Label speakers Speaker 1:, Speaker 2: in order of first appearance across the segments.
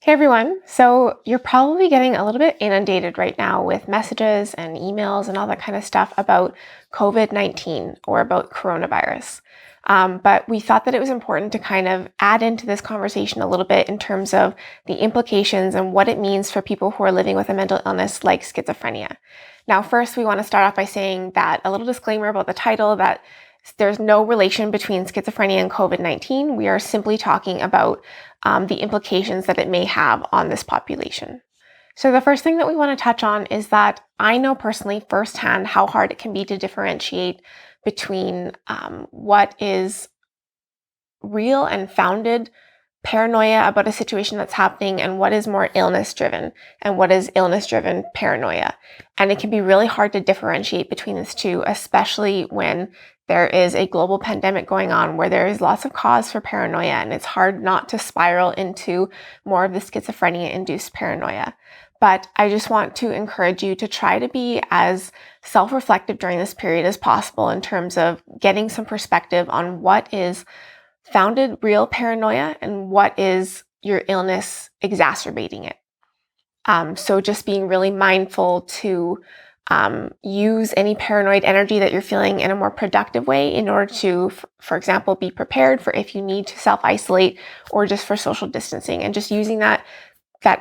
Speaker 1: Hey everyone. So you're probably getting a little bit inundated right now with messages and emails and all that kind of stuff about COVID-19 or about coronavirus. But we thought that it was important to kind of add into this conversation a little bit in terms of the implications and what it means for people who are living with a mental illness like schizophrenia. Now, first, we want to start off by saying that a little disclaimer about the title that there's no relation between schizophrenia and COVID-19. We are simply talking about the implications that it may have on this population. So the first thing that we want to touch on is that I know personally firsthand how hard it can be to differentiate between what is real and founded paranoia about a situation that's happening and what is more illness driven and what is illness driven paranoia. And it can be really hard to differentiate between these two, especially when there is a global pandemic going on where there is lots of cause for paranoia, and it's hard not to spiral into more of the schizophrenia-induced paranoia. But I just want to encourage you to try to be as self-reflective during this period as possible in terms of getting some perspective on what is founded real paranoia and what is your illness exacerbating it. So just being really mindful to use any paranoid energy that you're feeling in a more productive way in order to, for example, be prepared for if you need to self-isolate or just for social distancing, and just using that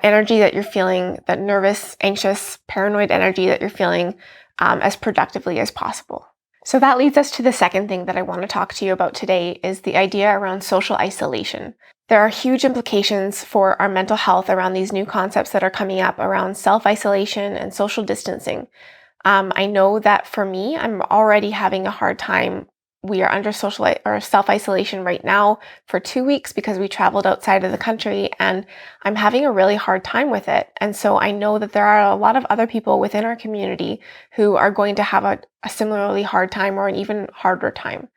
Speaker 1: energy that you're feeling, that nervous, anxious, paranoid energy that you're feeling as productively as possible. So that leads us to the second thing that I want to talk to you about today is the idea around social isolation. There are huge implications for our mental health around these new concepts that are coming up around self-isolation and social distancing. I know that for me, I'm already having a hard time. We are under self-isolation right now for 2 weeks because we traveled outside of the country, and I'm having a really hard time with it. And so I know that there are a lot of other people within our community who are going to have a similarly hard time or an even harder time.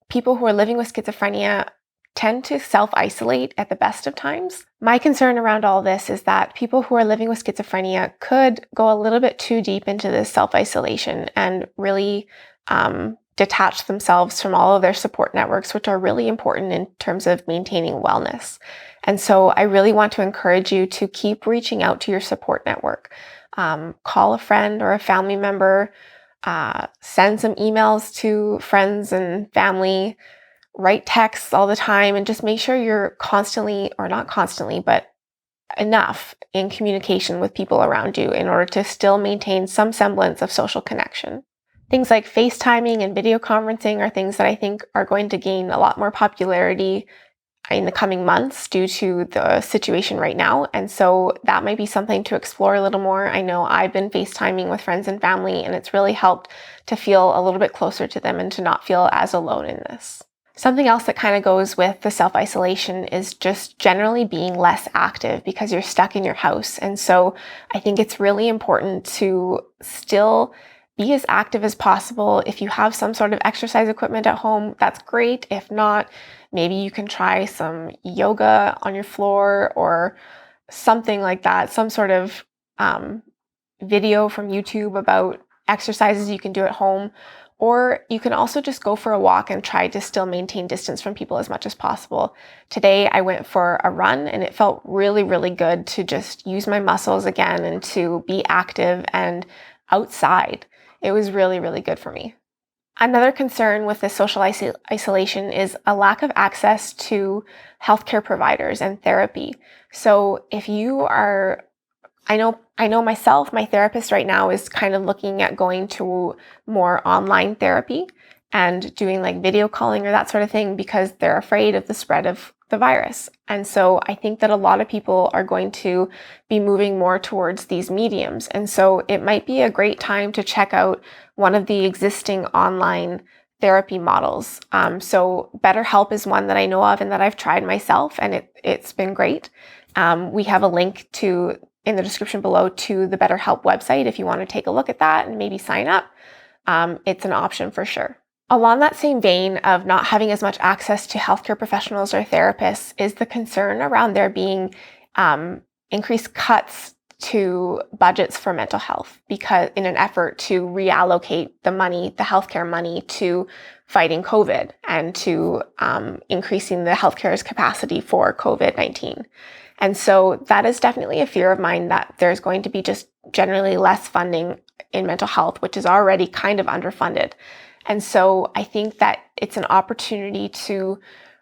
Speaker 1: People who are living with schizophrenia tend to self-isolate at the best of times. My concern around all this is that people who are living with schizophrenia could go a little bit too deep into this self-isolation and really detach themselves from all of their support networks, which are really important in terms of maintaining wellness. And so I really want to encourage you to keep reaching out to your support network. Call a friend or a family member, send some emails to friends and family, write texts all the time, and just make sure you're constantly, or not constantly, but enough in communication with people around you in order to still maintain some semblance of social connection. Things like FaceTiming and video conferencing are things that I think are going to gain a lot more popularity in the coming months due to the situation right now. And so that might be something to explore a little more. I know I've been FaceTiming with friends and family, and it's really helped to feel a little bit closer to them and to not feel as alone in this. Something else that kind of goes with the self-isolation is just generally being less active because you're stuck in your house. And so I think it's really important to still be as active as possible. If you have some sort of exercise equipment at home, that's great. If not, maybe you can try some yoga on your floor or something like that, some sort of video from YouTube about exercises you can do at home. Or you can also just go for a walk and try to still maintain distance from people as much as possible. Today, I went for a run and it felt really, really good to just use my muscles again and to be active and outside. It was really, really good for me. Another concern with the social isolation is a lack of access to healthcare providers and therapy. So if you are, I know myself, my therapist right now is kind of looking at going to more online therapy and doing like video calling or that sort of thing because they're afraid of the spread of the virus. And so I think that a lot of people are going to be moving more towards these mediums. And so it might be a great time to check out one of the existing online therapy models. So BetterHelp is one that I know of and that I've tried myself, and it's been great. We have a link in the description below to the BetterHelp website if you want to take a look at that and maybe sign up. It's an option for sure. Along that same vein of not having as much access to healthcare professionals or therapists is the concern around there being increased cuts to budgets for mental health, because in an effort to reallocate the money, the healthcare money, to fighting COVID and to increasing the healthcare's capacity for COVID-19. And so that is definitely a fear of mine, that there's going to be just generally less funding in mental health, which is already kind of underfunded. And so I think that it's an opportunity to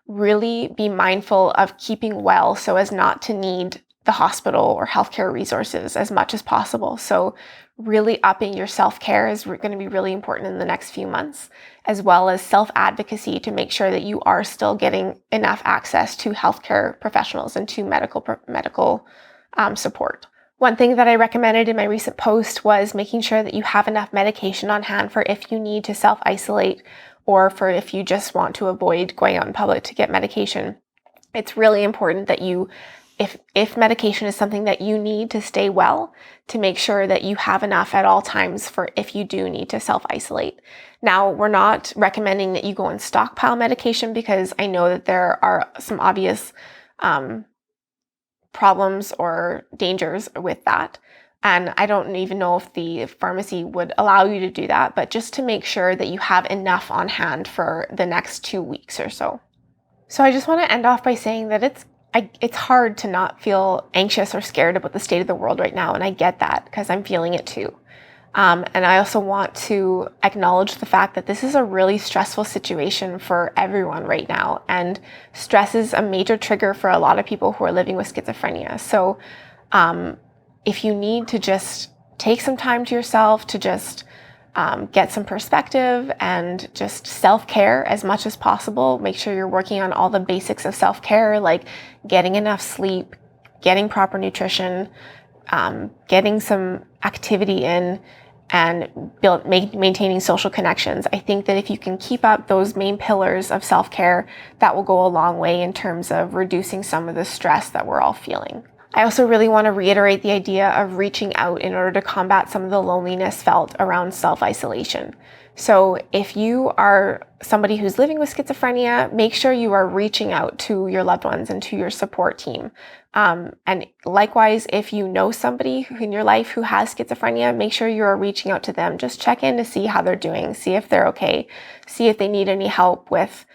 Speaker 1: really be mindful of keeping well so as not to need the hospital or healthcare resources as much as possible. So really upping your self-care is going to be really important in the next few months, as well as self-advocacy to make sure that you are still getting enough access to healthcare professionals and to medical support. One thing that I recommended in my recent post was making sure that you have enough medication on hand for if you need to self-isolate or for if you just want to avoid going out in public to get medication. It's really important that you, if medication is something that you need to stay well, to make sure that you have enough at all times for if you do need to self-isolate. Now, we're not recommending that you go and stockpile medication, because I know that there are some obvious problems or dangers with that. And I don't even know if the pharmacy would allow you to do that, but just to make sure that you have enough on hand for the next 2 weeks or so. So I just want to end off by saying that it's hard to not feel anxious or scared about the state of the world right now. And I get that, because I'm feeling it too. And I also want to acknowledge the fact that this is a really stressful situation for everyone right now. And stress is a major trigger for a lot of people who are living with schizophrenia. So if you need to just take some time to yourself to just get some perspective and just self-care as much as possible, make sure you're working on all the basics of self-care, like getting enough sleep, getting proper nutrition, getting some activity in, and maintaining social connections. I think that if you can keep up those main pillars of self-care, that will go a long way in terms of reducing some of the stress that we're all feeling. I also really want to reiterate the idea of reaching out in order to combat some of the loneliness felt around self-isolation. So if you are somebody who's living with schizophrenia, make sure you are reaching out to your loved ones and to your support team. And likewise, if you know somebody in your life who has schizophrenia, make sure you are reaching out to them. Just check in to see how they're doing, see if they're okay, see if they need any help with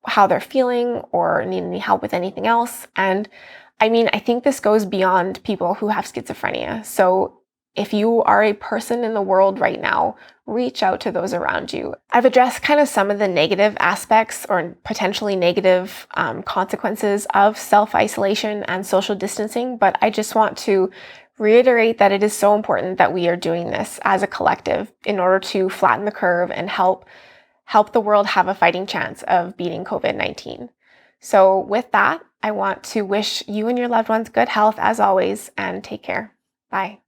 Speaker 1: how they're feeling or need any help with anything else. And I mean, I think this goes beyond people who have schizophrenia. So if you are a person in the world right now, reach out to those around you. I've addressed kind of some of the negative aspects or potentially negative consequences of self-isolation and social distancing, but I just want to reiterate that it is so important that we are doing this as a collective in order to flatten the curve and help the world have a fighting chance of beating COVID-19. So with that, I want to wish you and your loved ones good health as always, and take care. Bye.